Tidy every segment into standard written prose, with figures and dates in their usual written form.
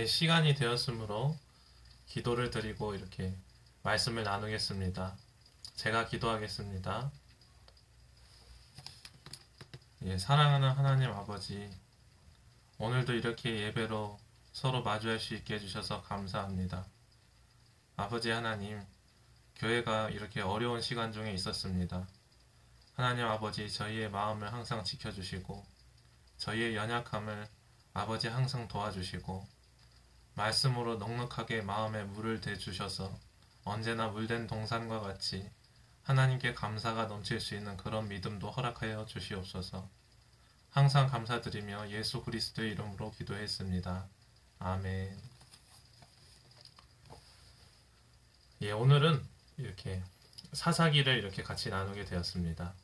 시간이 되었으므로 기도를 드리고 이렇게 말씀을 나누겠습니다. 제가 기도하겠습니다. 사랑하는 하나님 아버지, 오늘도 이렇게 예배로 서로 마주할 수 있게 해주셔서 감사합니다. 아버지 하나님, 교회가 이렇게 어려운 시간 중에 있었습니다. 하나님 아버지, 저희의 마음을 항상 지켜주시고 저희의 연약함을 아버지 항상 도와주시고 말씀으로 넉넉하게 마음에 물을 대주셔서 언제나 물된 동산과 같이 하나님께 감사가 넘칠 수 있는 그런 믿음도 허락하여 주시옵소서. 항상 감사드리며 예수 그리스도의 이름으로 기도했습니다. 아멘. 오늘은 이렇게 사사기를 이렇게 같이 나누게 되었습니다.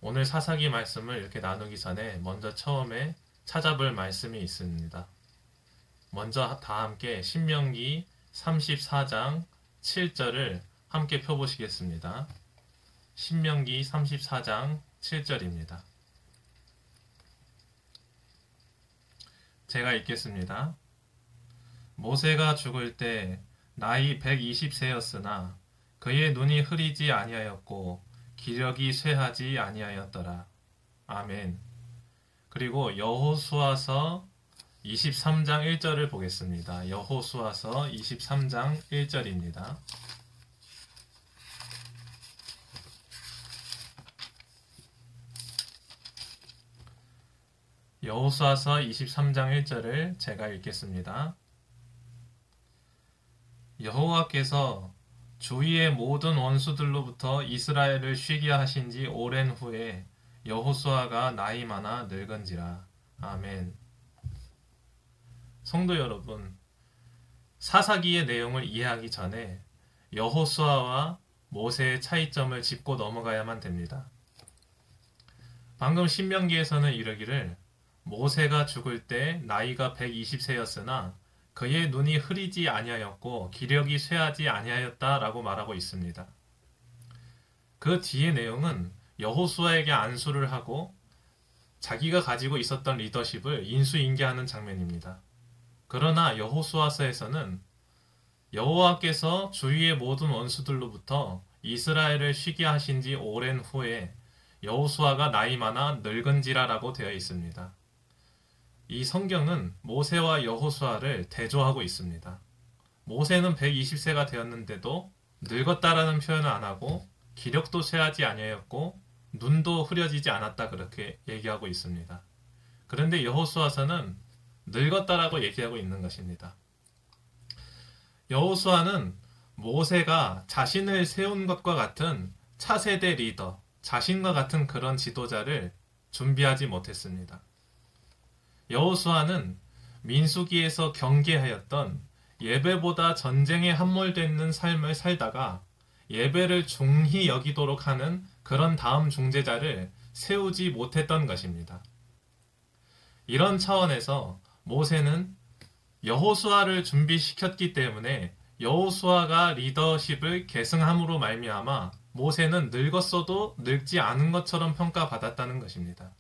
오늘 사사기 말씀을 이렇게 나누기 전에 먼저 처음에 찾아볼 말씀이 있습니다. 먼저 다 함께 신명기 34장 7절을 함께 펴보시겠습니다. 신명기 34장 7절입니다. 제가 읽겠습니다. 모세가 죽을 때 나이 120세였으나 그의 눈이 흐리지 아니하였고 기력이 쇠하지 아니하였더라. 아멘. 그리고 여호수아서 23장 1절을 보겠습니다. 여호수아서 23장 1절입니다. 여호수아서 23장 1절을 제가 읽겠습니다. 여호와께서 주위의 모든 원수들로부터 이스라엘을 쉬게 하신 지 오랜 후에 여호수아가 나이 많아 늙은지라. 아멘. 성도 여러분, 사사기의 내용을 이해하기 전에 여호수아와 모세의 차이점을 짚고 넘어가야만 됩니다. 방금 신명기에서는 이르기를 모세가 죽을 때 나이가 120세였으나 그의 눈이 흐리지 아니하였고 기력이 쇠하지 아니하였다라고 말하고 있습니다. 그 뒤의 내용은 여호수아에게 안수를 하고 자기가 가지고 있었던 리더십을 인수인계하는 장면입니다. 그러나 여호수아서에서는 여호와께서 주위의 모든 원수들로부터 이스라엘을 쉬게 하신 지 오랜 후에 여호수아가 나이 많아 늙은지라라고 되어 있습니다. 이 성경은 모세와 여호수아를 대조하고 있습니다. 모세는 120세가 되었는데도 늙었다라는 표현을 안 하고 기력도 쇠하지 아니하였고 눈도 흐려지지 않았다 그렇게 얘기하고 있습니다. 그런데 여호수아서는 늙었다라고 얘기하고 있는 것입니다. 여호수아는 모세가 자신을 세운 것과 같은 차세대 리더, 자신과 같은 그런 지도자를 준비하지 못했습니다. 여호수아는 민수기에서 경계하였던 예배보다 전쟁에 함몰되어 있는 삶을 살다가 예배를 중히 여기도록 하는 그런 다음 중재자를 세우지 못했던 것입니다. 이런 차원에서 모세는 여호수아를 준비시켰기 때문에 여호수아가 리더십을 계승함으로 말미암아 모세는 늙었어도 늙지 않은 것처럼 평가받았다는 것입니다.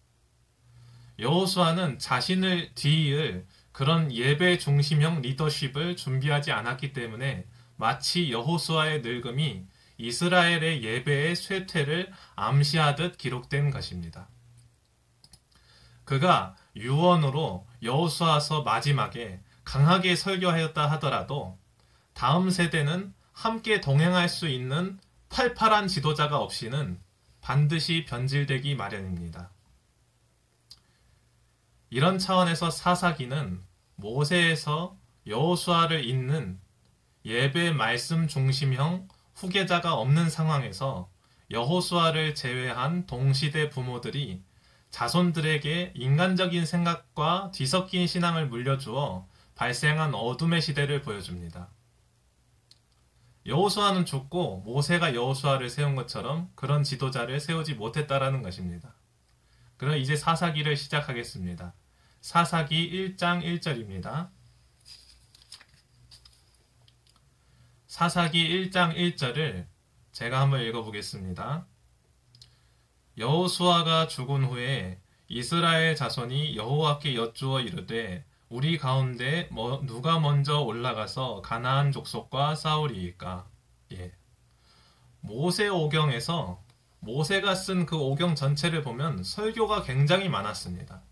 여호수아는 자신을 뒤이을 그런 예배 중심형 리더십을 준비하지 않았기 때문에 마치 여호수아의 늙음이 이스라엘의 예배의 쇠퇴를 암시하듯 기록된 것입니다. 그가 유언으로 여호수아서 마지막에 강하게 설교하였다 하더라도 다음 세대는 함께 동행할 수 있는 팔팔한 지도자가 없이는 반드시 변질되기 마련입니다. 이런 차원에서 사사기는 모세에서 여호수아를 잇는 예배 말씀 중심형 후계자가 없는 상황에서 여호수아를 제외한 동시대 부모들이 자손들에게 인간적인 생각과 뒤섞인 신앙을 물려주어 발생한 어둠의 시대를 보여줍니다. 여호수아는 죽고 모세가 여호수아를 세운 것처럼 그런 지도자를 세우지 못했다라는 것입니다. 그럼 이제 사사기를 시작하겠습니다. 사사기 1장 1절입니다. 사사기 1장 1절을 제가 한번 읽어보겠습니다. 여호수아가 죽은 후에 이스라엘 자손이 여호와께 여쭈어 이르되 우리 가운데 누가 먼저 올라가서 가나안 족속과 싸우리이까? 예. 모세 오경에서 모세가 쓴 그 오경 전체를 보면 설교가 굉장히 많았습니다.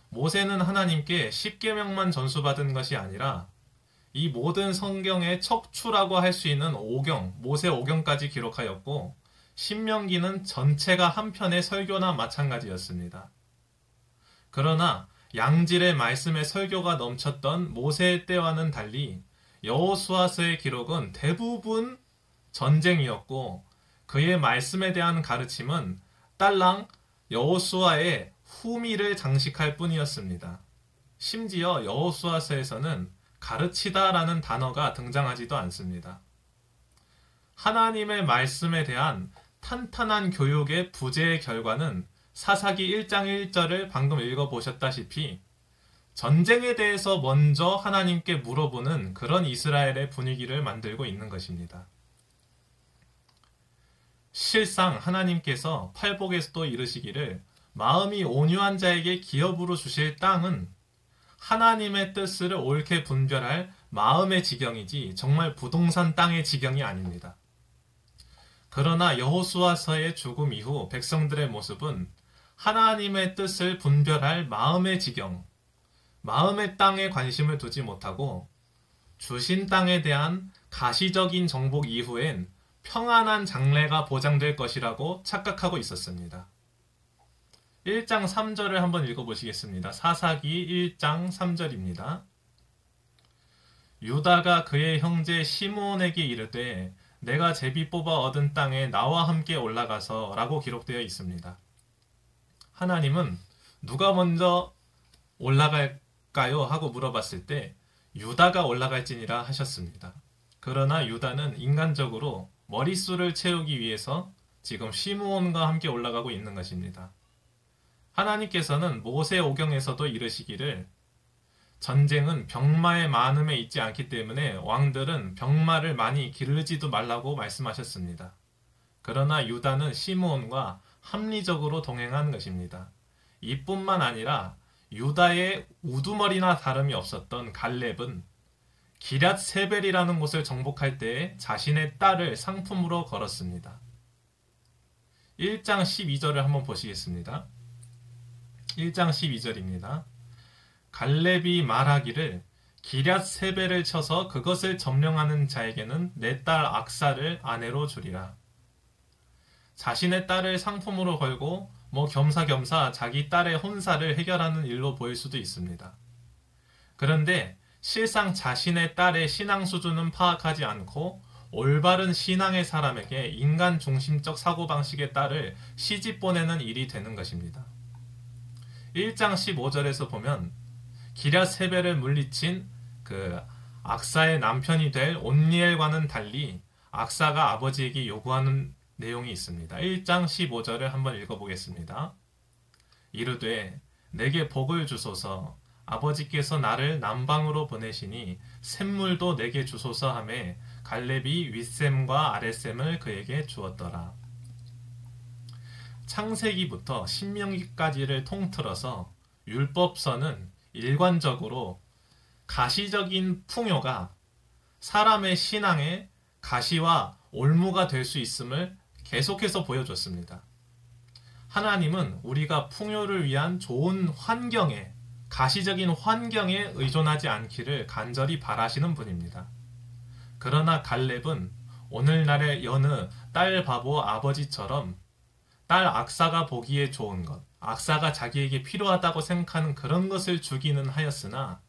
모세는 하나님께 십계명만 전수받은 것이 아니라 이 모든 성경의 척추라고 할 수 있는 오경, 모세 오경까지 기록하였고 신명기는 전체가 한 편의 설교나 마찬가지였습니다. 그러나 양질의 말씀의 설교가 넘쳤던 모세의 때와는 달리 여호수아서의 기록은 대부분 전쟁이었고 그의 말씀에 대한 가르침은 딸랑 여호수아의 후미를 장식할 뿐이었습니다. 심지어 여호수아서에서는 가르치다라는 단어가 등장하지도 않습니다. 하나님의 말씀에 대한 탄탄한 교육의 부재의 결과는 사사기 1장 1절을 방금 읽어보셨다시피 전쟁에 대해서 먼저 하나님께 물어보는 그런 이스라엘의 분위기를 만들고 있는 것입니다. 실상 하나님께서 팔복에서도 이르시기를 마음이 온유한 자에게 기업으로 주실 땅은 하나님의 뜻을 옳게 분별할 마음의 지경이지 정말 부동산 땅의 지경이 아닙니다. 그러나 여호수아서의 죽음 이후 백성들의 모습은 하나님의 뜻을 분별할 마음의 지경, 마음의 땅에 관심을 두지 못하고 주신 땅에 대한 가시적인 정복 이후엔 평안한 장래가 보장될 것이라고 착각하고 있었습니다. 1장 3절을 한번 읽어보시겠습니다. 사사기 1장 3절입니다. 유다가 그의 형제 시므온에게 이르되 내가 제비 뽑아 얻은 땅에 나와 함께 올라가서 라고 기록되어 있습니다. 하나님은 누가 먼저 올라갈까요? 하고 물어봤을 때 유다가 올라갈지니라 하셨습니다. 그러나 유다는 인간적으로 머릿수를 채우기 위해서 지금 시므온과 함께 올라가고 있는 것입니다. 하나님께서는 모세 오경에서도 이르시기를 전쟁은 병마의 많음에 있지 않기 때문에 왕들은 병마를 많이 기르지도 말라고 말씀하셨습니다. 그러나 유다는 시므온과 합리적으로 동행한 것입니다. 이뿐만 아니라 유다의 우두머리나 다름이 없었던 갈렙은 기럇 세벨이라는 곳을 정복할 때에 자신의 딸을 상품으로 걸었습니다. 1장 12절을 한번 보시겠습니다. 1장 12절입니다. 갈렙이 말하기를 기럇 세벨을 쳐서 그것을 점령하는 자에게는 내 딸 악사를 아내로 주리라. 자신의 딸을 상품으로 걸고 겸사겸사 자기 딸의 혼사를 해결하는 일로 보일 수도 있습니다. 그런데 실상 자신의 딸의 신앙 수준은 파악하지 않고 올바른 신앙의 사람에게 인간 중심적 사고방식의 딸을 시집 보내는 일이 되는 것입니다. 1장 15절에서 보면 기럇 세벨을 물리친 그 악사의 남편이 될 온니엘과는 달리 악사가 아버지에게 요구하는 내용이 있습니다. 1장 15절을 한번 읽어보겠습니다. 이르되 내게 복을 주소서 아버지께서 나를 남방으로 보내시니 샘물도 내게 주소서 하매 갈렙이 윗샘과 아랫샘을 그에게 주었더라. 창세기부터 신명기까지를 통틀어서 율법서는 일관적으로 가시적인 풍요가 사람의 신앙의 가시와 올무가 될 수 있음을 계속해서 보여줬습니다. 하나님은 우리가 풍요를 위한 좋은 환경에, 가시적인 환경에 의존하지 않기를 간절히 바라시는 분입니다. 그러나 갈렙은 오늘날의 여느 딸 바보 아버지처럼 딸 악사가 보기에 좋은 것, 악사가 자기에게 필요하다고 생각하는 그런 것을 주기는 하였으나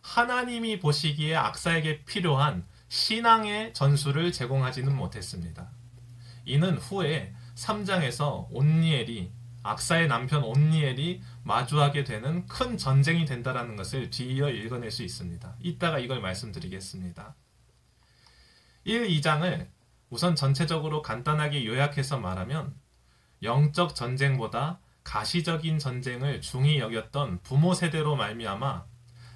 하나님이 보시기에 악사에게 필요한 신앙의 전수를 제공하지는 못했습니다. 이는 후에 3장에서 온니엘이 악사의 남편 온니엘이 마주하게 되는 큰 전쟁이 된다는 것을 뒤이어 읽어낼 수 있습니다. 이따가 이걸 말씀드리겠습니다. 1, 2장을 우선 전체적으로 간단하게 요약해서 말하면 영적 전쟁보다 가시적인 전쟁을 중히 여겼던 부모 세대로 말미암아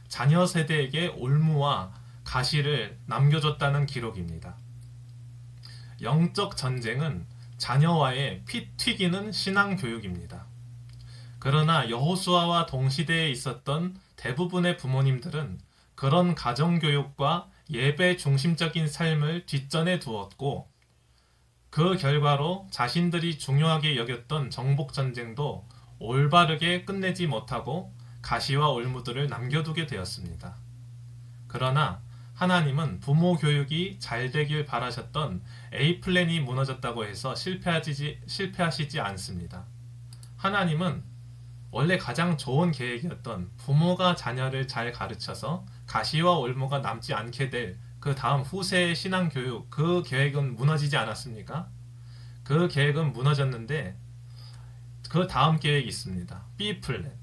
자녀 세대에게 올무와 가시를 남겨줬다는 기록입니다. 영적 전쟁은 자녀와의 피 튀기는 신앙 교육입니다. 그러나 여호수아와 동시대에 있었던 대부분의 부모님들은 그런 가정교육과 예배 중심적인 삶을 뒷전에 두었고 그 결과로 자신들이 중요하게 여겼던 정복전쟁도 올바르게 끝내지 못하고 가시와 올무들을 남겨두게 되었습니다. 그러나 하나님은 부모 교육이 잘 되길 바라셨던 A플랜이 무너졌다고 해서 실패하시지 않습니다. 하나님은 원래 가장 좋은 계획이었던 부모가 자녀를 잘 가르쳐서 가시와 올무가 남지 않게 될 그 다음 후세의 신앙교육, 그 계획은 무너지지 않았습니까? 그 계획은 무너졌는데 그 다음 계획이 있습니다. B플랜.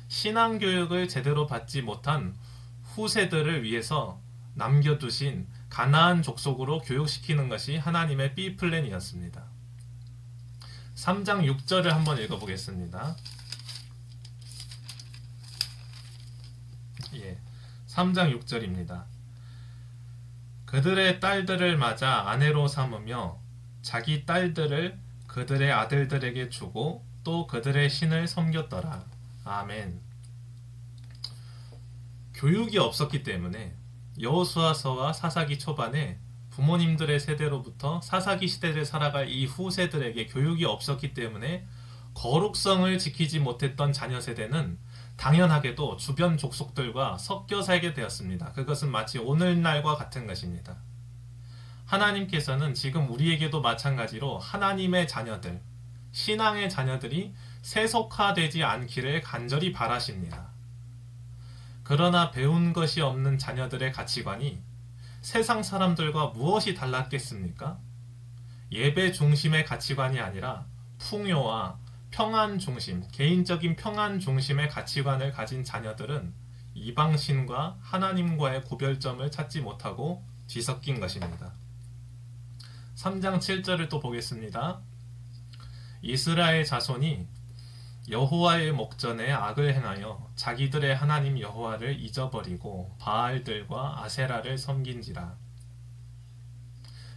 신앙교육을 제대로 받지 못한 후세들을 위해서 남겨두신 가나안 족속으로 교육시키는 것이 하나님의 B플랜이었습니다. 3장 6절을 한번 읽어보겠습니다. 3장 6절입니다. 그들의 딸들을 맞아 아내로 삼으며 자기 딸들을 그들의 아들들에게 주고 또 그들의 신을 섬겼더라. 아멘. 교육이 없었기 때문에 여호수아서와 사사기 초반에 부모님들의 세대로부터 사사기 시대를 살아갈 이 후세들에게 교육이 없었기 때문에 거룩성을 지키지 못했던 자녀 세대는 당연하게도 주변 족속들과 섞여 살게 되었습니다. 그것은 마치 오늘날과 같은 것입니다. 하나님께서는 지금 우리에게도 마찬가지로 하나님의 자녀들, 신앙의 자녀들이 세속화되지 않기를 간절히 바라십니다. 그러나 배운 것이 없는 자녀들의 가치관이 세상 사람들과 무엇이 달랐겠습니까? 예배 중심의 가치관이 아니라 풍요와 평안 중심, 개인적인 평안 중심의 가치관을 가진 자녀들은 이방신과 하나님과의 구별점을 찾지 못하고 뒤섞인 것입니다. 3장 7절을 또 보겠습니다. 이스라엘 자손이 여호와의 목전에 악을 행하여 자기들의 하나님 여호와를 잊어버리고 바알들과 아세라를 섬긴지라.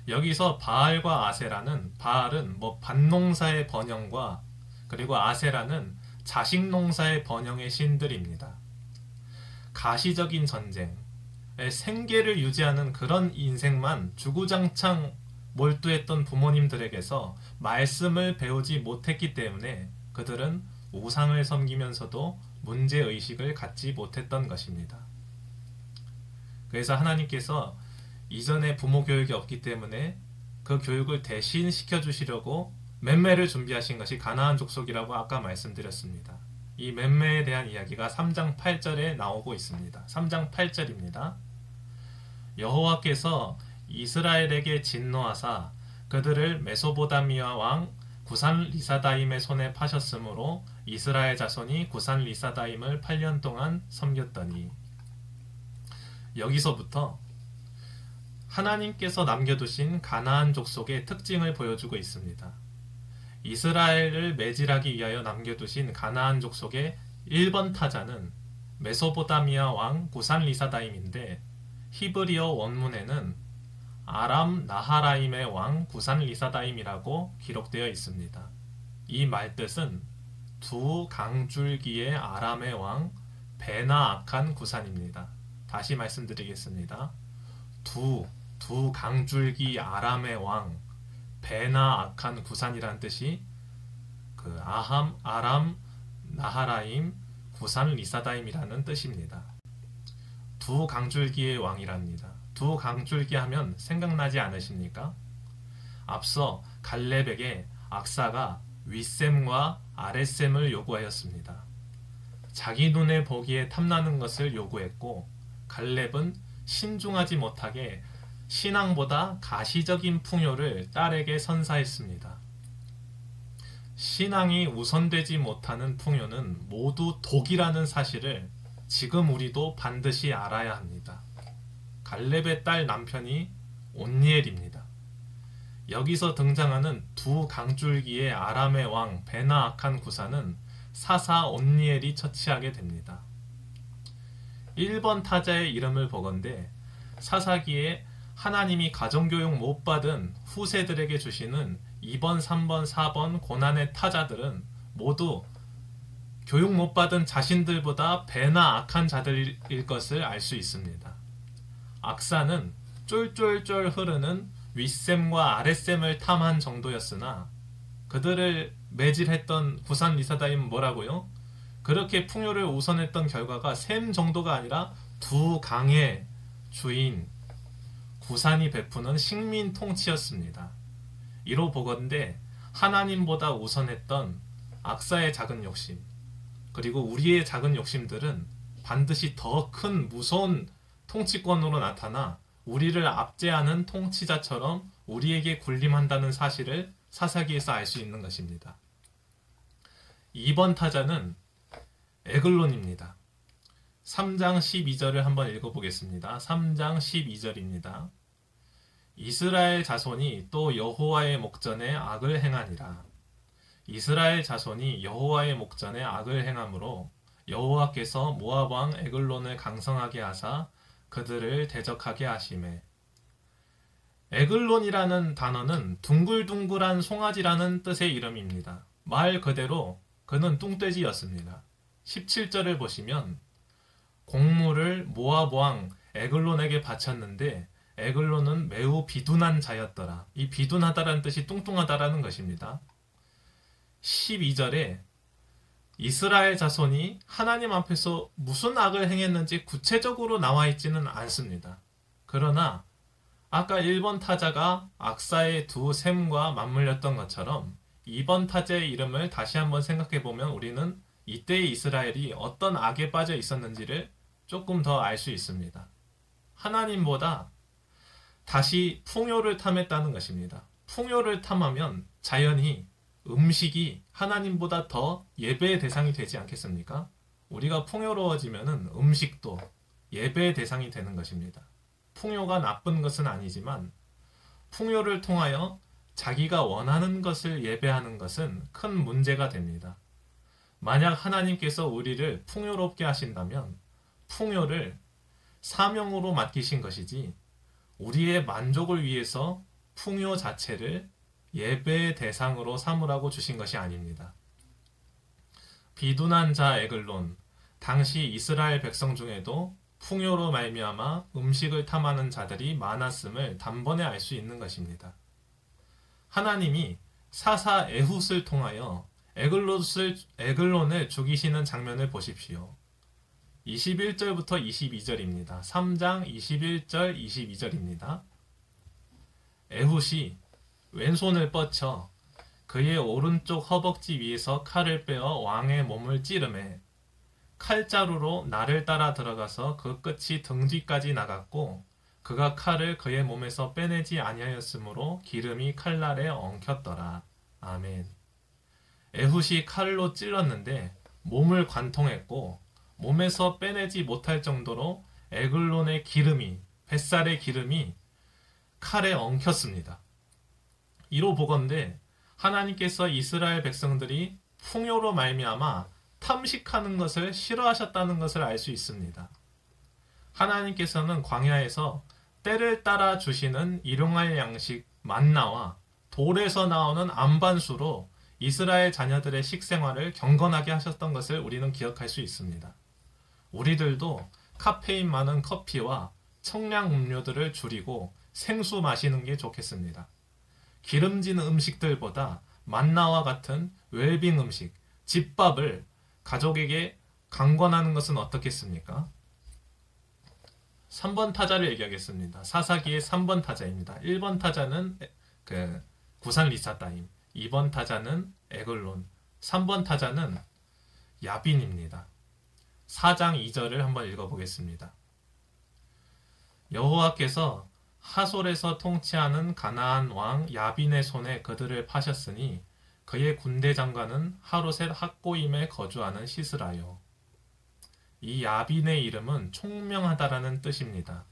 여기서 바알과 아세라는, 바알은 밭농사의 번영과 그리고 아세라는 자식농사의 번영의 신들입니다. 가시적인 전쟁, 생계를 유지하는 그런 인생만 주구장창 몰두했던 부모님들에게서 말씀을 배우지 못했기 때문에 그들은 우상을 섬기면서도 문제의식을 갖지 못했던 것입니다. 그래서 하나님께서 이전에 부모 교육이 없기 때문에 그 교육을 대신 시켜주시려고 맴매를 준비하신 것이 가나안 족속이라고 아까 말씀드렸습니다. 이 맴매에 대한 이야기가 3장 8절에 나오고 있습니다. 3장 8절입니다. 여호와께서 이스라엘에게 진노하사 그들을 메소보다미아 왕 구산 리사다임의 손에 파셨으므로 이스라엘 자손이 구산 리사다임을 8년 동안 섬겼더니. 여기서부터 하나님께서 남겨두신 가나안 족속의 특징을 보여주고 있습니다. 이스라엘을 매질하기 위하여 남겨두신 가나안 족속의 1번 타자는 메소보다미아 왕 구산 리사다임인데 히브리어 원문에는 아람 나하라임의 왕 구산 리사다임이라고 기록되어 있습니다. 이 말뜻은 두 강줄기의 아람의 왕 배나 악한 구산입니다. 다시 말씀드리겠습니다. 두 강줄기 아람의 왕 배나 악한 구산이란 뜻이 그 아람 나하라임 구산 리사다임이라는 뜻입니다. 두 강줄기의 왕이랍니다. 두 강줄기 하면 생각나지 않으십니까? 앞서 갈렙에게 악사가 윗셈과 아랫셈을 요구하였습니다. 자기 눈에 보기에 탐나는 것을 요구했고 갈렙은 신중하지 못하게 신앙보다 가시적인 풍요를 딸에게 선사했습니다. 신앙이 우선되지 못하는 풍요는 모두 독이라는 사실을 지금 우리도 반드시 알아야 합니다. 갈렙의 딸 남편이 온니엘입니다. 여기서 등장하는 두 강줄기의 아람의 왕 베나 악한 구사는 사사 온니엘이 처치하게 됩니다. 1번 타자의 이름을 보건대 사사기에 하나님이 가정교육 못 받은 후세들에게 주시는 2번, 3번, 4번 고난의 타자들은 모두 교육 못 받은 자신들보다 배나 악한 자들일 것을 알 수 있습니다. 악사는 쫄쫄쫄 흐르는 윗셈과 아랫셈을 탐한 정도였으나 그들을 매질했던 부산 리사다임은 뭐라고요? 그렇게 풍요를 우선했던 결과가 셈 정도가 아니라 두 강의 주인 구산이 베푸는 식민 통치였습니다. 이로 보건대 하나님보다 우선했던 악사의 작은 욕심, 그리고 우리의 작은 욕심들은 반드시 더 큰 무서운 통치권으로 나타나 우리를 압제하는 통치자처럼 우리에게 군림한다는 사실을 사사기에서 알 수 있는 것입니다. 2번 타자는 에글론입니다. 3장 12절을 한번 읽어보겠습니다. 3장 12절입니다. 이스라엘 자손이 또 여호와의 목전에 악을 행하니라. 이스라엘 자손이 여호와의 목전에 악을 행함으로 여호와께서 모압 왕 에글론을 강성하게 하사 그들을 대적하게 하시매. 에글론이라는 단어는 둥글둥글한 송아지라는 뜻의 이름입니다. 말 그대로 그는 뚱돼지였습니다. 17절을 보시면 공물을 모압 왕 에글론에게 바쳤는데 에글론은 매우 비둔한 자였더라. 이 비둔하다라는 뜻이 뚱뚱하다라는 것입니다. 12절에 이스라엘 자손이 하나님 앞에서 무슨 악을 행했는지 구체적으로 나와 있지는 않습니다. 그러나 아까 1번 타자가 악사의 두 셈과 맞물렸던 것처럼 2번 타자의 이름을 다시 한번 생각해 보면 우리는 이때의 이스라엘이 어떤 악에 빠져 있었는지를 조금 더 알 수 있습니다. 하나님보다 다시 풍요를 탐했다는 것입니다. 풍요를 탐하면 자연히 음식이 하나님보다 더 예배의 대상이 되지 않겠습니까? 우리가 풍요로워지면 음식도 예배의 대상이 되는 것입니다. 풍요가 나쁜 것은 아니지만 풍요를 통하여 자기가 원하는 것을 예배하는 것은 큰 문제가 됩니다. 만약 하나님께서 우리를 풍요롭게 하신다면 풍요를 사명으로 맡기신 것이지 우리의 만족을 위해서 풍요 자체를 예배의 대상으로 삼으라고 주신 것이 아닙니다. 비둔한 자 에글론, 당시 이스라엘 백성 중에도 풍요로 말미암아 음식을 탐하는 자들이 많았음을 단번에 알 수 있는 것입니다. 하나님이 사사 에훗을 통하여 에글론을 죽이시는 장면을 보십시오. 21절부터 22절입니다. 3장 21절 22절입니다. 에훗이 왼손을 뻗쳐 그의 오른쪽 허벅지 위에서 칼을 빼어 왕의 몸을 찌르매 칼자루로 나를 따라 들어가서 그 끝이 등 뒤까지 나갔고 그가 칼을 그의 몸에서 빼내지 아니하였으므로 기름이 칼날에 엉켰더라. 아멘. 에훗이 칼로 찔렀는데 몸을 관통했고 몸에서 빼내지 못할 정도로 에글론의 기름이, 뱃살의 기름이 칼에 엉켰습니다. 이로 보건대 하나님께서 이스라엘 백성들이 풍요로 말미암아 탐식하는 것을 싫어하셨다는 것을 알 수 있습니다. 하나님께서는 광야에서 때를 따라 주시는 일용할 양식 만나와 돌에서 나오는 안반수로 이스라엘 자녀들의 식생활을 경건하게 하셨던 것을 우리는 기억할 수 있습니다. 우리들도 카페인 많은 커피와 청량 음료들을 줄이고 생수 마시는 게 좋겠습니다. 기름진 음식들보다 만나와 같은 웰빙 음식, 집밥을 가족에게 강권하는 것은 어떻겠습니까? 3번 타자를 얘기하겠습니다. 사사기의 3번 타자입니다. 1번 타자는 구산 리사다임, 2번 타자는 에글론, 3번 타자는 야빈입니다. 4장 2절을 한번 읽어보겠습니다. 여호와께서 하솔에서 통치하는 가나안 왕 야빈의 손에 그들을 파셨으니 그의 군대 장관은 하롯의 학고임에 거주하는 시스라요. 이 야빈의 이름은 총명하다라는 뜻입니다.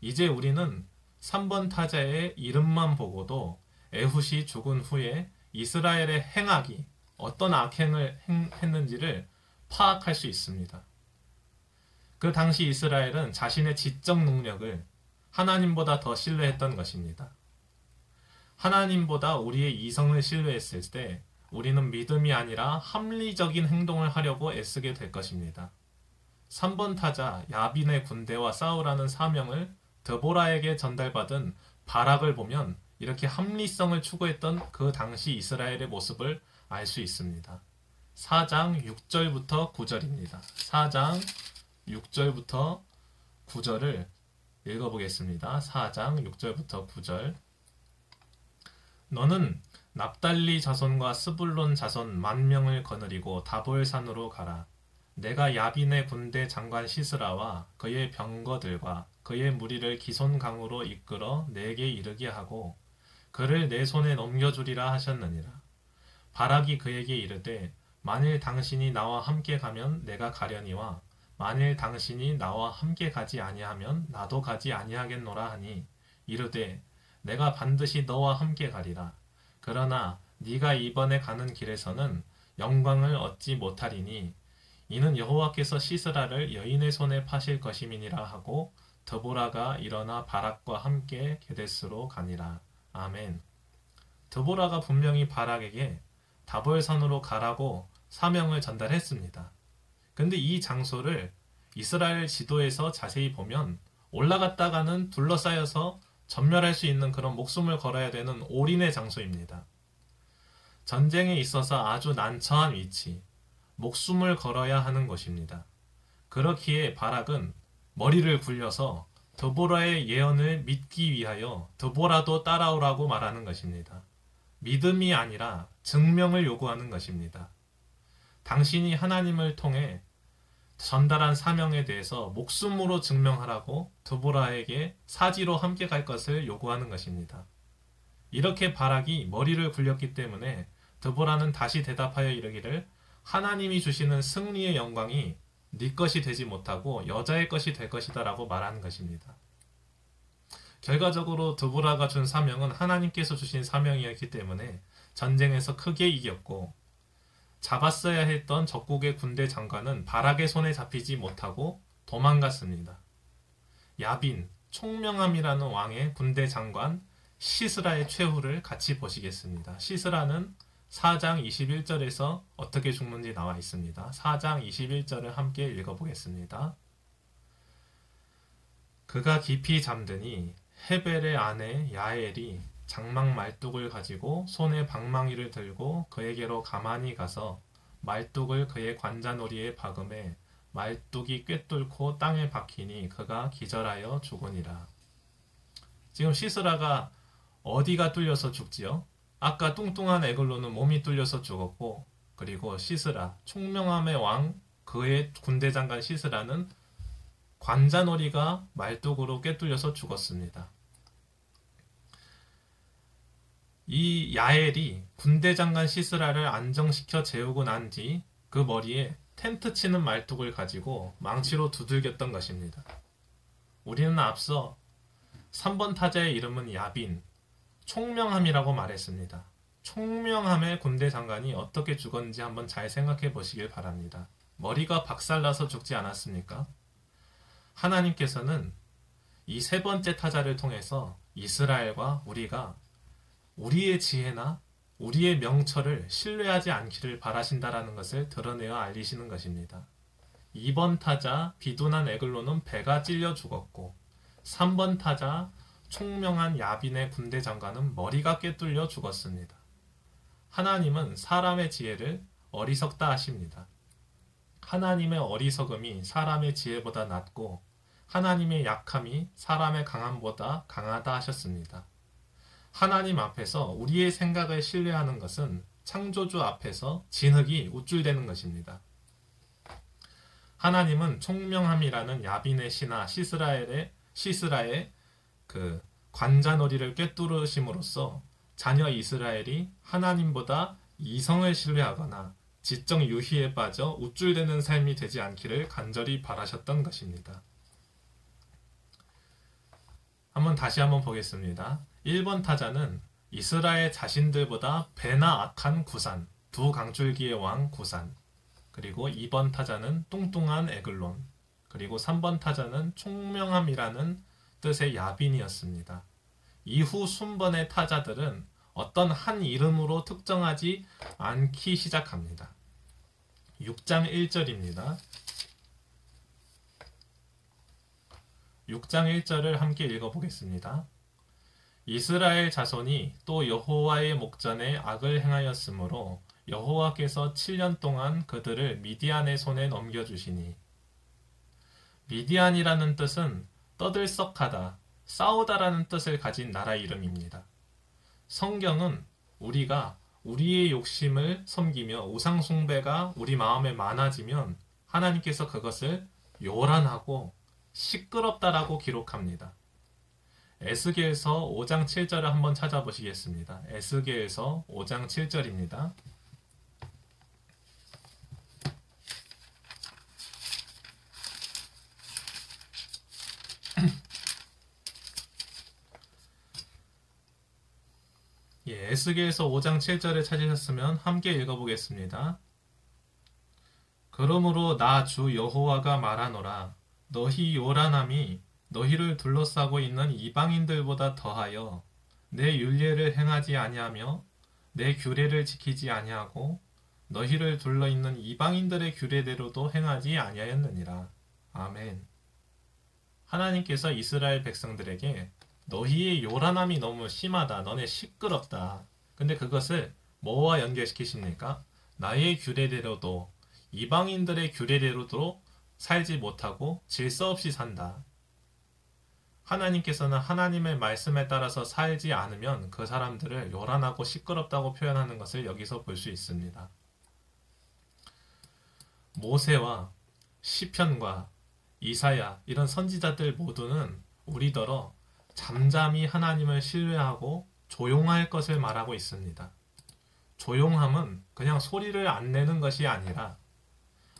이제 우리는 3번 타자의 이름만 보고도 에훗이 죽은 후에 이스라엘의 행악이 어떤 악행을 했는지를 파악할 수 있습니다. 그 당시 이스라엘은 자신의 지적 능력을 하나님보다 더 신뢰했던 것입니다. 하나님보다 우리의 이성을 신뢰했을 때 우리는 믿음이 아니라 합리적인 행동을 하려고 애쓰게 될 것입니다. 3번 타자 야빈의 군대와 싸우라는 사명을 드보라에게 전달받은 바락을 보면 이렇게 합리성을 추구했던 그 당시 이스라엘의 모습을 알 수 있습니다. 4장 6절부터 9절입니다. 4장 6절부터 9절을 읽어보겠습니다. 4장 6절부터 9절. 너는 납달리 자손과 스불론 자손 10,000명을 거느리고 다볼산으로 가라. 내가 야빈의 군대 장관 시스라와 그의 병거들과 그의 무리를 기손강으로 이끌어 내게 이르게 하고 그를 내 손에 넘겨주리라 하셨느니라. 바락이 그에게 이르되 만일 당신이 나와 함께 가면 내가 가려니와 만일 당신이 나와 함께 가지 아니하면 나도 가지 아니하겠노라 하니 이르되 내가 반드시 너와 함께 가리라. 그러나 네가 이번에 가는 길에서는 영광을 얻지 못하리니 이는 여호와께서 시스라를 여인의 손에 파실 것임이니라 하고 드보라가 일어나 바락과 함께 게데스로 가니라. 아멘. 드보라가 분명히 바락에게 다볼산으로 가라고 사명을 전달했습니다. 근데 이 장소를 이스라엘 지도에서 자세히 보면 올라갔다가는 둘러싸여서 전멸할 수 있는 그런 목숨을 걸어야 되는 올인의 장소입니다. 전쟁에 있어서 아주 난처한 위치, 목숨을 걸어야 하는 곳입니다. 그렇기에 바락은 머리를 굴려서 드보라의 예언을 믿기 위하여 드보라도 따라오라고 말하는 것입니다. 믿음이 아니라 증명을 요구하는 것입니다. 당신이 하나님을 통해 전달한 사명에 대해서 목숨으로 증명하라고 드보라에게 사지로 함께 갈 것을 요구하는 것입니다. 이렇게 바락이 머리를 굴렸기 때문에 드보라는 다시 대답하여 이르기를 하나님이 주시는 승리의 영광이 네 것이 되지 못하고 여자의 것이 될 것이다 라고 말하는 것입니다. 결과적으로 드보라가 준 사명은 하나님께서 주신 사명이었기 때문에 전쟁에서 크게 이겼고 잡았어야 했던 적국의 군대 장관은 바락의 손에 잡히지 못하고 도망갔습니다. 야빈, 총명함이라는 왕의 군대 장관 시스라의 최후를 같이 보시겠습니다. 시스라는 4장 21절에서 어떻게 죽는지 나와 있습니다. 4장 21절을 함께 읽어보겠습니다. 그가 깊이 잠드니 헤벨의 아내 야엘이 장막 말뚝을 가지고 손에 방망이를 들고 그에게로 가만히 가서 말뚝을 그의 관자놀이에 박음에 말뚝이 꿰뚫고 땅에 박히니 그가 기절하여 죽으니라. 지금 시스라가 어디가 뚫려서 죽지요? 아까 뚱뚱한 에글론은 몸이 뚫려서 죽었고 그리고 시스라, 총명함의 왕 그의 군대 장관 시스라는 관자놀이가 말뚝으로 꿰뚫려서 죽었습니다. 이 야엘이 군대 장관 시스라를 안정시켜 재우고 난 뒤 그 머리에 텐트 치는 말뚝을 가지고 망치로 두들겼던 것입니다. 우리는 앞서 3번 타자의 이름은 야빈, 총명함이라고 말했습니다. 총명함의 군대 장관이 어떻게 죽었는지 한번 잘 생각해 보시길 바랍니다. 머리가 박살나서 죽지 않았습니까? 하나님께서는 이 세 번째 타자를 통해서 이스라엘과 우리가 우리의 지혜나 우리의 명철을 신뢰하지 않기를 바라신다라는 것을 드러내어 알리시는 것입니다. 2번 타자 비둔한 에글론은 배가 찔려 죽었고 3번 타자 총명한 야빈의 군대 장관은 머리가 꿰뚫려 죽었습니다. 하나님은 사람의 지혜를 어리석다 하십니다. 하나님의 어리석음이 사람의 지혜보다 낮고 하나님의 약함이 사람의 강함보다 강하다 하셨습니다. 하나님 앞에서 우리의 생각을 신뢰하는 것은 창조주 앞에서 진흙이 우쭐대는 것입니다. 하나님은 총명함이라는 야빈의 신하 시스라의 그 관자놀이를 꿰뚫으심으로써 자녀 이스라엘이 하나님보다 이성을 신뢰하거나 지적 유희에 빠져 우쭐대는 삶이 되지 않기를 간절히 바라셨던 것입니다. 다시 한번 보겠습니다. 1번 타자는 이스라엘 자신들보다 배나 악한 구산, 두 강줄기의 왕 구산, 그리고 2번 타자는 뚱뚱한 에글론, 그리고 3번 타자는 총명함이라는 뜻의 야빈이었습니다. 이후 순번의 타자들은 어떤 한 이름으로 특정하지 않기 시작합니다. 6장 1절입니다. 6장 1절을 함께 읽어보겠습니다. 이스라엘 자손이 또 여호와의 목전에 악을 행하였으므로 여호와께서 7년 동안 그들을 미디안의 손에 넘겨주시니. 미디안이라는 뜻은 떠들썩하다, 싸우다라는 뜻을 가진 나라 이름입니다. 성경은 우리가 우리의 욕심을 섬기며 우상 숭배가 우리 마음에 많아지면 하나님께서 그것을 요란하고 시끄럽다라고 기록합니다. 에스겔서 5장 7절을 한번 찾아보시겠습니다. 에스겔서 5장 7절입니다. 에스겔서 5장 7절을 찾으셨으면 함께 읽어보겠습니다. 그러므로 나 주 여호와가 말하노라. 너희 요란함이 너희를 둘러싸고 있는 이방인들보다 더하여 내 율례를 행하지 아니하며 내 규례를 지키지 아니하고 너희를 둘러있는 이방인들의 규례대로도 행하지 아니하였느니라. 아멘. 하나님께서 이스라엘 백성들에게 너희의 요란함이 너무 심하다. 너네 시끄럽다. 근데 그것을 뭐와 연결시키십니까? 나의 규례대로도 이방인들의 규례대로도 살지 못하고 질서 없이 산다. 하나님께서는 하나님의 말씀에 따라서 살지 않으면 그 사람들을 요란하고 시끄럽다고 표현하는 것을 여기서 볼 수 있습니다. 모세와 시편과 이사야 이런 선지자들 모두는 우리더러 잠잠히 하나님을 신뢰하고 조용할 것을 말하고 있습니다. 조용함은 그냥 소리를 안 내는 것이 아니라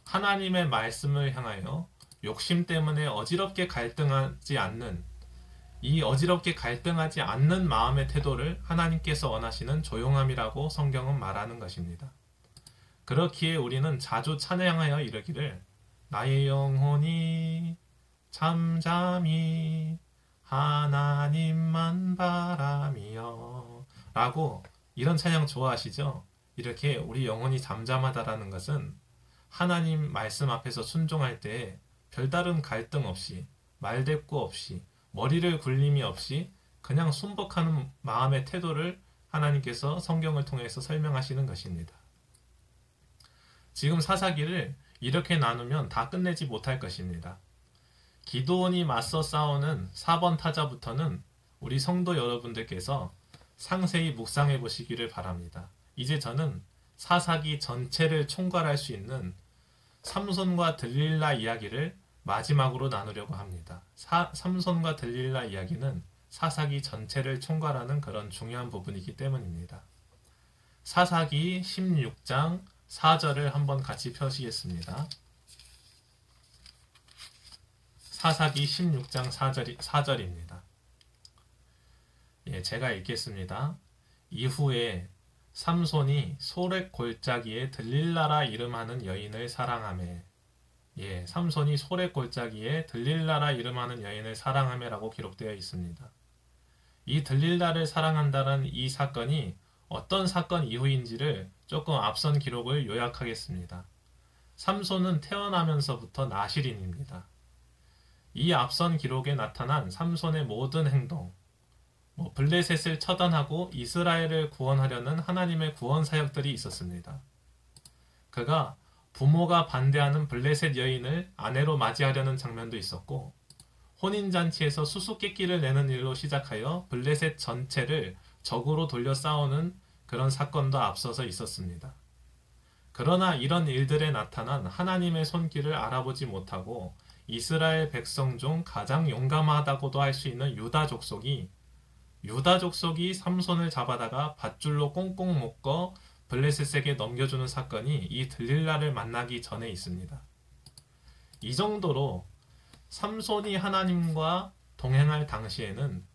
하나님의 말씀을 향하여 욕심 때문에 어지럽게 갈등하지 않는 이 어지럽게 갈등하지 않는 마음의 태도를 하나님께서 원하시는 조용함이라고 성경은 말하는 것입니다. 그렇기에 우리는 자주 찬양하여 이르기를 나의 영혼이 잠잠히 하나님만 바라며 라고 이런 찬양 좋아하시죠? 이렇게 우리 영혼이 잠잠하다라는 것은 하나님 말씀 앞에서 순종할 때에 별다른 갈등 없이 말대꾸 없이 머리를 굴림이 없이 그냥 순복하는 마음의 태도를 하나님께서 성경을 통해서 설명하시는 것입니다. 지금 사사기를 이렇게 나누면 다 끝내지 못할 것입니다. 기드온이 맞서 싸우는 4번 타자부터는 우리 성도 여러분들께서 상세히 묵상해 보시기를 바랍니다. 이제 저는 사사기 전체를 총괄할 수 있는 삼손과 들릴라 이야기를 마지막으로 나누려고 합니다. 삼손과 들릴라 이야기는 사사기 전체를 총괄하는 그런 중요한 부분이기 때문입니다. 사사기 16장 4절을 한번 같이 펴시겠습니다. 사사기 16장 4절입니다. 제가 읽겠습니다. 이후에 삼손이 소렉 골짜기에 들릴라라 이름하는 여인을 사랑하매. 삼손이 소렉 골짜기에 들릴라라 이름하는 여인을 사랑하매라고 기록되어 있습니다. 이 들릴라를 사랑한다는 이 사건이 어떤 사건 이후인지를 조금 앞선 기록을 요약하겠습니다. 삼손은 태어나면서부터 나실인입니다. 이 앞선 기록에 나타난 삼손의 모든 행동, 블레셋을 처단하고 이스라엘을 구원하려는 하나님의 구원 사역들이 있었습니다. 그가 부모가 반대하는 블레셋 여인을 아내로 맞이하려는 장면도 있었고, 혼인잔치에서 수수께끼를 내는 일로 시작하여 블레셋 전체를 적으로 돌려 싸우는 그런 사건도 앞서서 있었습니다. 그러나 이런 일들에 나타난 하나님의 손길을 알아보지 못하고 이스라엘 백성 중 가장 용감하다고도 할 수 있는 유다 족속이 삼손을 잡아다가 밧줄로 꽁꽁 묶어 블레셋에게 넘겨주는 사건이 이 들릴라를 만나기 전에 있습니다. 이 정도로 삼손이 하나님과 동행할 당시에는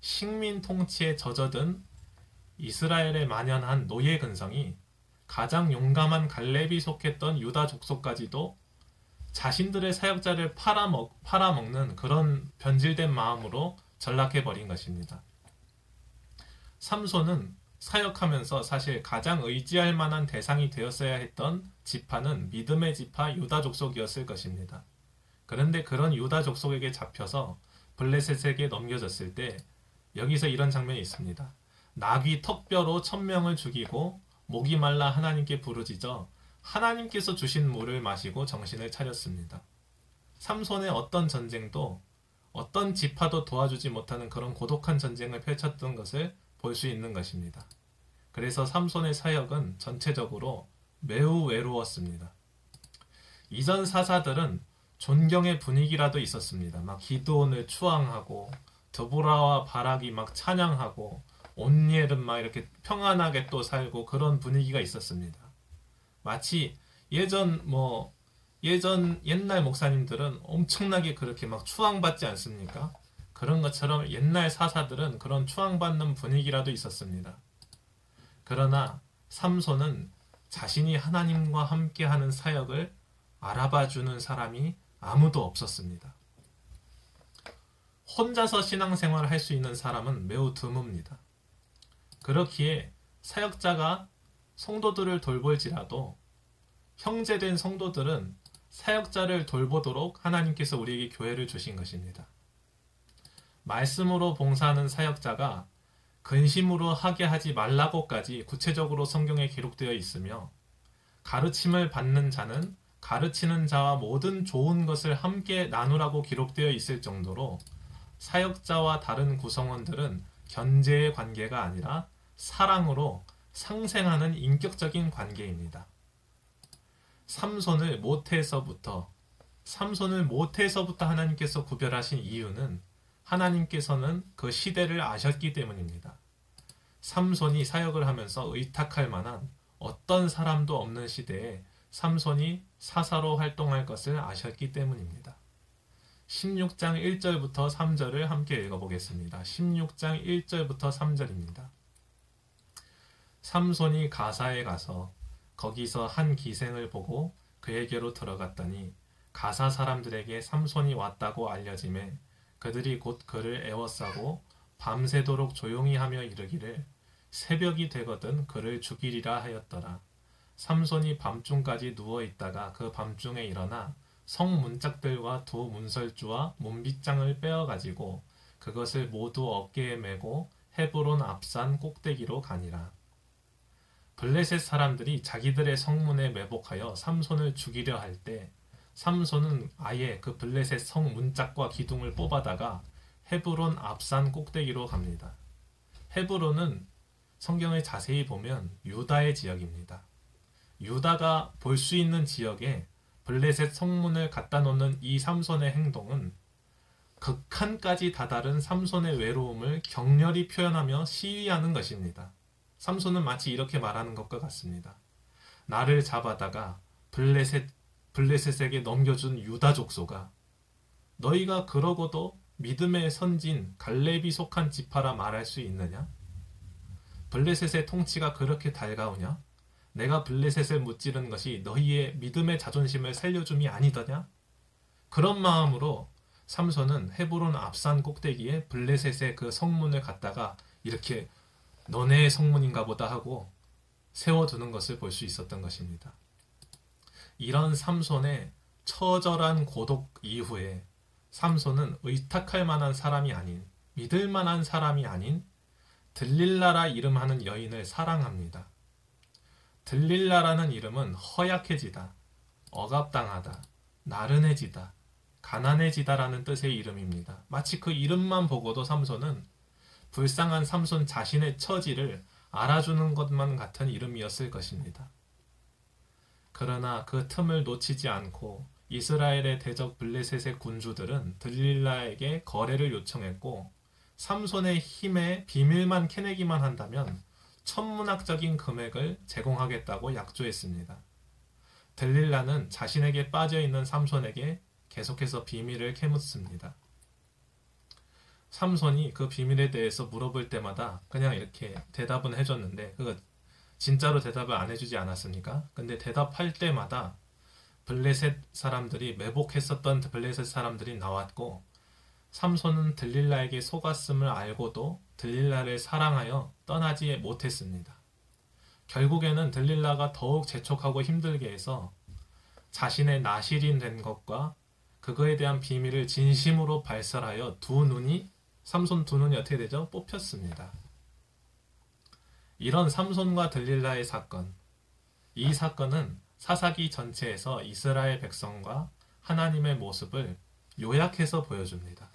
식민 통치에 젖어든 이스라엘에 만연한 노예 근성이 가장 용감한 갈렙이 속했던 유다 족속까지도 자신들의 사역자를 팔아먹는 그런 변질된 마음으로 전락해버린 것입니다. 삼손은 사역하면서 사실 가장 의지할 만한 대상이 되었어야 했던 지파는 믿음의 지파 유다 족속이었을 것입니다. 그런데 그런 유다 족속에게 잡혀서 블레셋에게 넘겨졌을 때 여기서 이런 장면이 있습니다. 나귀 턱뼈로 1000명을 죽이고 목이 말라 하나님께 부르짖어 하나님께서 주신 물을 마시고 정신을 차렸습니다. 삼손의 어떤 전쟁도 어떤 지파도 도와주지 못하는 그런 고독한 전쟁을 펼쳤던 것을 볼 수 있는 것입니다. 그래서 삼손의 사역은 전체적으로 매우 외로웠습니다. 이전 사사들은 존경의 분위기라도 있었습니다. 막 기드온을 추앙하고 드보라와 바락이 막 찬양하고 온니엘은 막 이렇게 평안하게 또 살고 그런 분위기가 있었습니다. 마치 옛날 목사님들은 엄청나게 그렇게 막 추앙받지 않습니까? 그런 것처럼 옛날 사사들은 그런 추앙받는 분위기라도 있었습니다. 그러나 삼손은 자신이 하나님과 함께하는 사역을 알아봐주는 사람이 아무도 없었습니다. 혼자서 신앙생활을 할 수 있는 사람은 매우 드뭅니다. 그렇기에 사역자가 성도들을 돌볼지라도 형제된 성도들은 사역자를 돌보도록 하나님께서 우리에게 교회를 주신 것입니다. 말씀으로 봉사하는 사역자가 근심으로 하게 하지 말라고까지 구체적으로 성경에 기록되어 있으며 가르침을 받는 자는 가르치는 자와 모든 좋은 것을 함께 나누라고 기록되어 있을 정도로 사역자와 다른 구성원들은 견제의 관계가 아니라 사랑으로 상생하는 인격적인 관계입니다. 삼손을 모태에서부터 하나님께서 구별하신 이유는 하나님께서는 그 시대를 아셨기 때문입니다. 삼손이 사역을 하면서 의탁할 만한 어떤 사람도 없는 시대에 삼손이 사사로 활동할 것을 아셨기 때문입니다. 16장 1절부터 3절을 함께 읽어보겠습니다. 16장 1절부터 3절입니다. 삼손이 가사에 가서 거기서 한 기생을 보고 그에게로 들어갔더니 가사 사람들에게 삼손이 왔다고 알려지매 그들이 곧 그를 애워싸고 밤새도록 조용히 하며 이르기를 새벽이 되거든 그를 죽이리라 하였더라. 삼손이 밤중까지 누워있다가 그 밤중에 일어나 성 문짝들과 두 문설주와 문빗장을 빼어가지고 그것을 모두 어깨에 메고 헤브론 앞산 꼭대기로 가니라. 블레셋 사람들이 자기들의 성문에 매복하여 삼손을 죽이려 할 때 삼손은 아예 그 블레셋 성 문짝과 기둥을 뽑아다가 헤브론 앞산 꼭대기로 갑니다. 헤브론은 성경을 자세히 보면 유다의 지역입니다. 유다가 볼 수 있는 지역에 블레셋 성문을 갖다 놓는 이 삼손의 행동은 극한까지 다다른 삼손의 외로움을 격렬히 표현하며 시위하는 것입니다. 삼손은 마치 이렇게 말하는 것과 같습니다. 나를 잡아다가 블레셋에게 넘겨준 유다 족속아, 너희가 그러고도 믿음의 선진 갈렙이 속한 지파라 말할 수 있느냐? 블레셋의 통치가 그렇게 달가우냐? 내가 블레셋을 무찌른 것이 너희의 믿음의 자존심을 살려줌이 아니더냐? 그런 마음으로 삼손은 헤브론 앞산 꼭대기에 블레셋의 그 성문을 갖다가 이렇게 너네의 성문인가 보다 하고 세워두는 것을 볼 수 있었던 것입니다. 이런 삼손의 처절한 고독 이후에 삼손은 의탁할 만한 사람이 아닌, 믿을 만한 사람이 아닌 들릴라라 이름하는 여인을 사랑합니다. 들릴라라는 이름은 허약해지다, 억압당하다, 나른해지다, 가난해지다라는 뜻의 이름입니다. 마치 그 이름만 보고도 삼손은 불쌍한 삼손 자신의 처지를 알아주는 것만 같은 이름이었을 것입니다. 그러나 그 틈을 놓치지 않고 이스라엘의 대적 블레셋의 군주들은 들릴라에게 거래를 요청했고 삼손의 힘에 비밀만 캐내기만 한다면 천문학적인 금액을 제공하겠다고 약조했습니다. 들릴라는 자신에게 빠져있는 삼손에게 계속해서 비밀을 캐묻습니다. 삼손이 그 비밀에 대해서 물어볼 때마다 그냥 이렇게 대답은 해줬는데 그거 진짜로 대답을 안 해주지 않았습니까? 근데 대답할 때마다 블레셋 사람들이 매복했었던 블레셋 사람들이 나왔고 삼손은 들릴라에게 속았음을 알고도 들릴라를 사랑하여 떠나지 못했습니다. 결국에는 들릴라가 더욱 재촉하고 힘들게 해서 자신의 나실인 된 것과 그거에 대한 비밀을 진심으로 발설하여 삼손 두 눈이 어떻게 되죠? 뽑혔습니다. 이런 삼손과 들릴라의 사건, 이 사건은 사사기 전체에서 이스라엘 백성과 하나님의 모습을 요약해서 보여줍니다.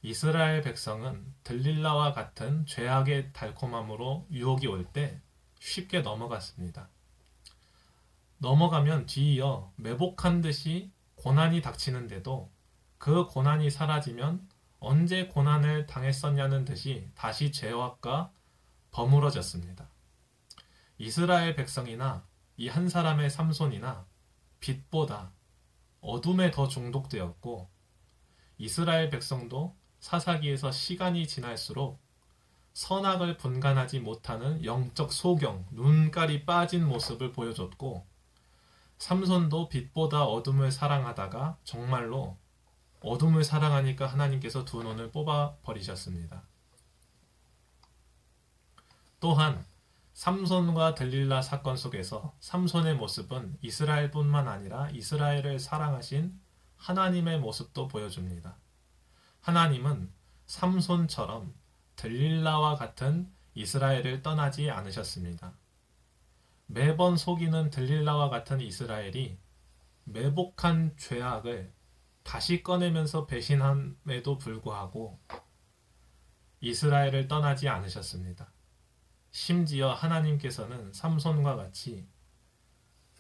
이스라엘 백성은 들릴라와 같은 죄악의 달콤함으로 유혹이 올 때 쉽게 넘어갔습니다. 넘어가면 뒤이어 매복한 듯이 고난이 닥치는데도 그 고난이 사라지면 언제 고난을 당했었냐는 듯이 다시 죄악과 버무러졌습니다. 이스라엘 백성이나 이 한 사람의 삼손이나 빛보다 어둠에 더 중독되었고, 이스라엘 백성도 사사기에서 시간이 지날수록 선악을 분간하지 못하는 영적 소경, 눈깔이 빠진 모습을 보여줬고, 삼손도 빛보다 어둠을 사랑하다가 정말로 어둠을 사랑하니까 하나님께서 두 눈을 뽑아버리셨습니다. 또한 삼손과 들릴라 사건 속에서 삼손의 모습은 이스라엘뿐만 아니라 이스라엘을 사랑하신 하나님의 모습도 보여줍니다. 하나님은 삼손처럼 들릴라와 같은 이스라엘을 떠나지 않으셨습니다. 매번 속이는 들릴라와 같은 이스라엘이 매복한 죄악을 다시 꺼내면서 배신함에도 불구하고 이스라엘을 떠나지 않으셨습니다. 심지어 하나님께서는 삼손과 같이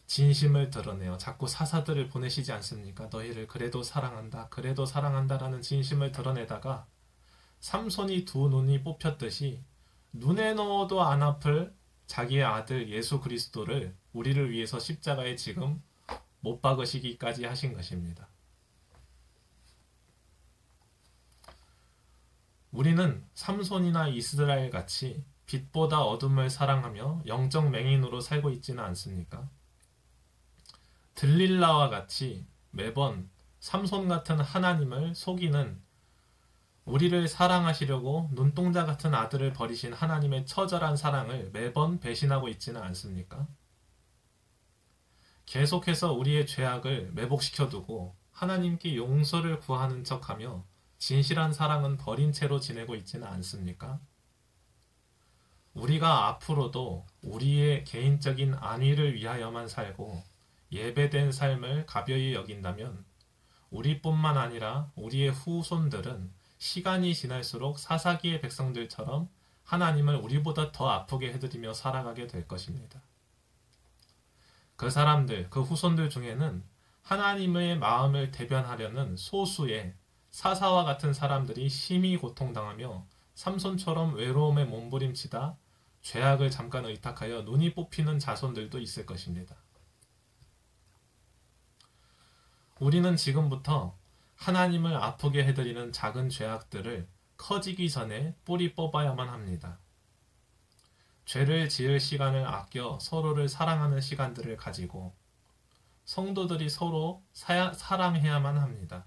진심을 드러내어 자꾸 사사들을 보내시지 않습니까? 너희를 그래도 사랑한다, 그래도 사랑한다라는 진심을 드러내다가 삼손이 두 눈이 뽑혔듯이 눈에 넣어도 안 아플 자기의 아들 예수 그리스도를 우리를 위해서 십자가에 지금 못 박으시기까지 하신 것입니다. 우리는 삼손이나 이스라엘 같이 빛보다 어둠을 사랑하며 영적 맹인으로 살고 있지는 않습니까? 들릴라와 같이 매번 삼손 같은 하나님을 속이는, 우리를 사랑하시려고 눈동자 같은 아들을 버리신 하나님의 처절한 사랑을 매번 배신하고 있지는 않습니까? 계속해서 우리의 죄악을 매복시켜두고 하나님께 용서를 구하는 척하며 진실한 사랑은 버린 채로 지내고 있지는 않습니까? 우리가 앞으로도 우리의 개인적인 안위를 위하여만 살고 예배된 삶을 가벼이 여긴다면 우리뿐만 아니라 우리의 후손들은 시간이 지날수록 사사기의 백성들처럼 하나님을 우리보다 더 아프게 해드리며 살아가게 될 것입니다. 그 사람들, 그 후손들 중에는 하나님의 마음을 대변하려는 소수의 사사와 같은 사람들이 심히 고통당하며 삼손처럼 외로움에 몸부림치다 죄악을 잠깐 의탁하여 눈이 뽑히는 자손들도 있을 것입니다. 우리는 지금부터 하나님을 아프게 해드리는 작은 죄악들을 커지기 전에 뿌리 뽑아야만 합니다. 죄를 지을 시간을 아껴 서로를 사랑하는 시간들을 가지고 성도들이 서로 사랑해야만 합니다.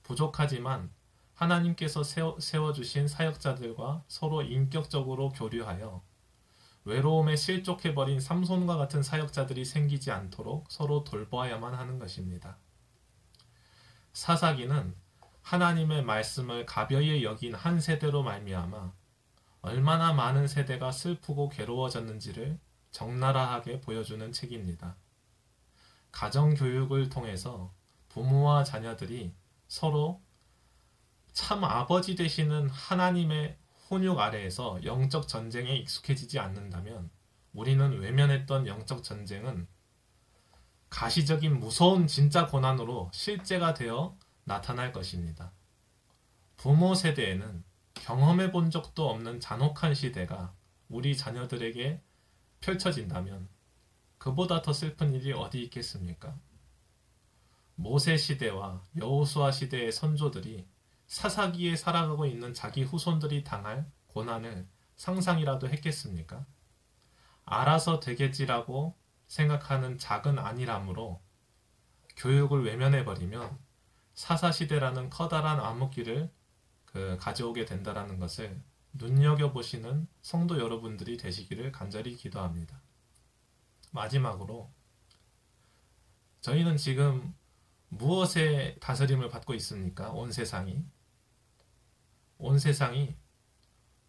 부족하지만 하나님께서 세워주신 사역자들과 서로 인격적으로 교류하여 외로움에 실족해버린 삼손과 같은 사역자들이 생기지 않도록 서로 돌보아야만 하는 것입니다. 사사기는 하나님의 말씀을 가벼이 여긴 한 세대로 말미암아 얼마나 많은 세대가 슬프고 괴로워졌는지를 적나라하게 보여주는 책입니다. 가정교육을 통해서 부모와 자녀들이 서로 참 아버지 되시는 하나님의 훈육 아래에서 영적 전쟁에 익숙해지지 않는다면 우리는 외면했던 영적 전쟁은 가시적인 무서운 진짜 고난으로 실제가 되어 나타날 것입니다. 부모 세대에는 경험해 본 적도 없는 잔혹한 시대가 우리 자녀들에게 펼쳐진다면 그보다 더 슬픈 일이 어디 있겠습니까? 모세 시대와 여호수아 시대의 선조들이 사사기에 살아가고 있는 자기 후손들이 당할 고난을 상상이라도 했겠습니까? 알아서 되겠지라고 생각하는 작은 안일함으로 교육을 외면해버리면 사사시대라는 커다란 암흑기를 가져오게 된다라는 것을 눈여겨보시는 성도 여러분들이 되시기를 간절히 기도합니다. 마지막으로 저희는 지금 무엇의 다스림을 받고 있습니까? 온 세상이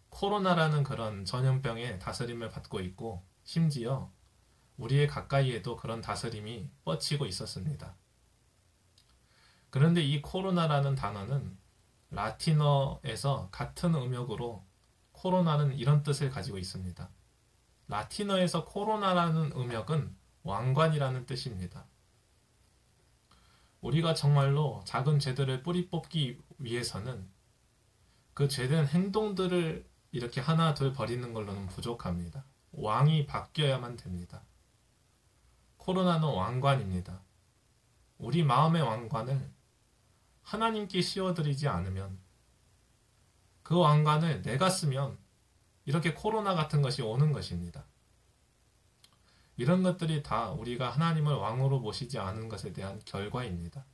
코로나라는 그런 전염병의 다스림을 받고 있고, 심지어 우리의 가까이에도 그런 다스림이 뻗치고 있었습니다. 그런데 이 코로나라는 단어는 라틴어에서 같은 음역으로 코로나는 이런 뜻을 가지고 있습니다. 라틴어에서 코로나라는 음역은 왕관이라는 뜻입니다. 우리가 정말로 작은 죄들을 뿌리 뽑기 위해서는 그 죄된 행동들을 이렇게 하나 둘 버리는 걸로는 부족합니다. 왕이 바뀌어야만 됩니다. 코로나는 왕관입니다. 우리 마음의 왕관을 하나님께 씌워드리지 않으면, 그 왕관을 내가 쓰면 이렇게 코로나 같은 것이 오는 것입니다. 이런 것들이 다 우리가 하나님을 왕으로 모시지 않은 것에 대한 결과입니다.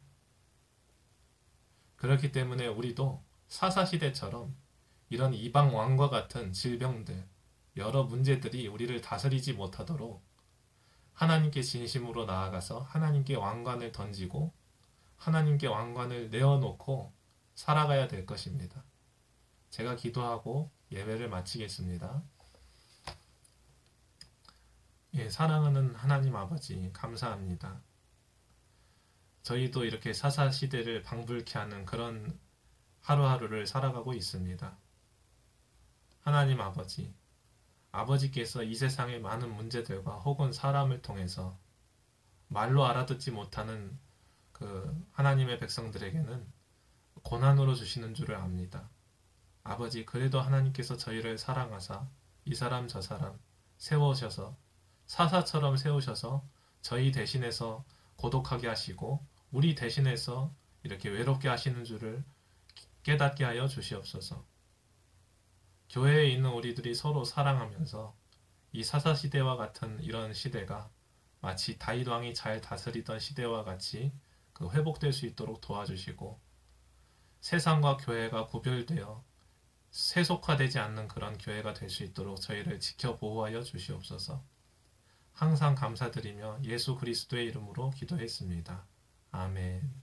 그렇기 때문에 우리도 사사시대처럼 이런 이방 왕과 같은 질병들, 여러 문제들이 우리를 다스리지 못하도록 하나님께 진심으로 나아가서 하나님께 왕관을 던지고 하나님께 왕관을 내어놓고 살아가야 될 것입니다. 제가 기도하고 예배를 마치겠습니다. 사랑하는 하나님 아버지, 감사합니다. 저희도 이렇게 사사시대를 방불케 하는 그런 하루하루를 살아가고 있습니다. 하나님 아버지, 아버지께서 이 세상의 많은 문제들과 혹은 사람을 통해서 말로 알아듣지 못하는 하나님의 백성들에게는 고난으로 주시는 줄을 압니다. 아버지, 그래도 하나님께서 저희를 사랑하사 이 사람 저 사람 세우셔서 사사처럼 세우셔서 저희 대신해서 고독하게 하시고 우리 대신해서 이렇게 외롭게 하시는 줄을 깨닫게 하여 주시옵소서. 교회에 있는 우리들이 서로 사랑하면서 이 사사시대와 같은 이런 시대가 마치 다윗 왕이 잘 다스리던 시대와 같이 회복될 수 있도록 도와주시고, 세상과 교회가 구별되어 세속화되지 않는 그런 교회가 될 수 있도록 저희를 지켜 보호하여 주시옵소서. 항상 감사드리며 예수 그리스도의 이름으로 기도했습니다. 아멘.